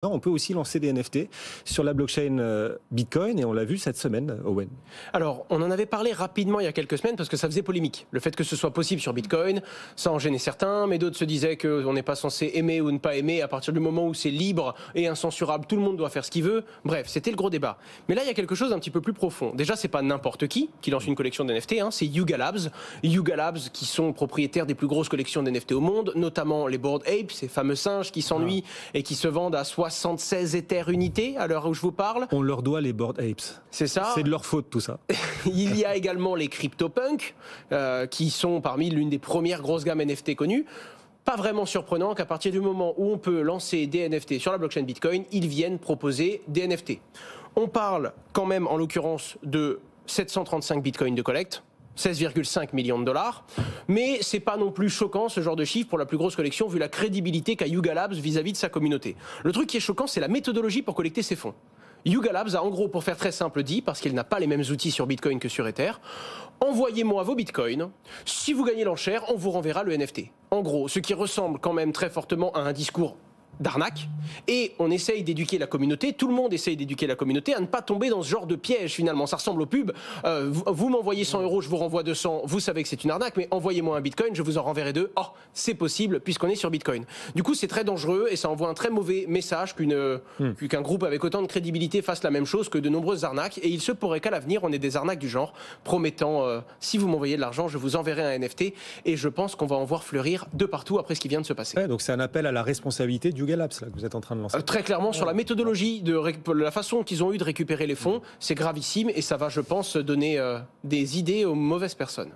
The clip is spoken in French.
On peut aussi lancer des NFT sur la blockchain Bitcoin et on l'a vu cette semaine, Owen. Alors, on en avait parlé rapidement il y a quelques semaines parce que ça faisait polémique. Le fait que ce soit possible sur Bitcoin, ça en gênait certains, mais d'autres se disaient qu'on n'est pas censé aimer ou ne pas aimer à partir du moment où c'est libre et incensurable, tout le monde doit faire ce qu'il veut. Bref, c'était le gros débat. Mais là, il y a quelque chose d'un petit peu plus profond. Déjà, c'est pas n'importe qui lance une collection d'NFT, c'est Yuga Labs. Yuga Labs qui sont propriétaires des plus grosses collections d'NFT au monde, notamment les Bored Apes, ces fameux singes qui s'ennuient et qui se vendent à 76 Ether unités à l'heure où je vous parle. On leur doit les Bored Apes. C'est ça. C'est de leur faute tout ça. Il y a également les CryptoPunks qui sont parmi l'une des premières grosses gammes NFT connues. Pas vraiment surprenant qu'à partir du moment où on peut lancer des NFT sur la blockchain Bitcoin, ils viennent proposer des NFT. On parle quand même en l'occurrence de 735 Bitcoins de collecte. 16,5 millions de dollars. Mais c'est pas non plus choquant ce genre de chiffre pour la plus grosse collection vu la crédibilité qu'a Yuga Labs vis-à-vis de sa communauté. Le truc qui est choquant, c'est la méthodologie pour collecter ces fonds. Yuga Labs a en gros, pour faire très simple, dit, parce qu'il n'a pas les mêmes outils sur Bitcoin que sur Ether, envoyez-moi vos Bitcoins, si vous gagnez l'enchère, on vous renverra le NFT. En gros, ce qui ressemble quand même très fortement à un discours d'arnaque, et on essaye d'éduquer la communauté, tout le monde essaye d'éduquer la communauté à ne pas tomber dans ce genre de piège finalement. Ça ressemble au pub, vous m'envoyez 100 €, je vous renvoie 200, vous savez que c'est une arnaque, mais envoyez-moi un Bitcoin, je vous en renverrai 2. Oh, c'est possible puisqu'on est sur Bitcoin. Du coup, c'est très dangereux et ça envoie un très mauvais message qu'un groupe avec autant de crédibilité fasse la même chose que de nombreuses arnaques, et il se pourrait qu'à l'avenir, on ait des arnaques du genre, promettant, si vous m'envoyez de l'argent, je vous enverrai un NFT, et je pense qu'on va en voir fleurir de partout après ce qui vient de se passer. Ouais, donc c'est un appel à la responsabilité du Yuga Labs là, que vous êtes en train de lancer. Très clairement, sur la méthodologie, la façon qu'ils ont eu de récupérer les fonds, c'est gravissime et ça va, je pense, donner des idées aux mauvaises personnes.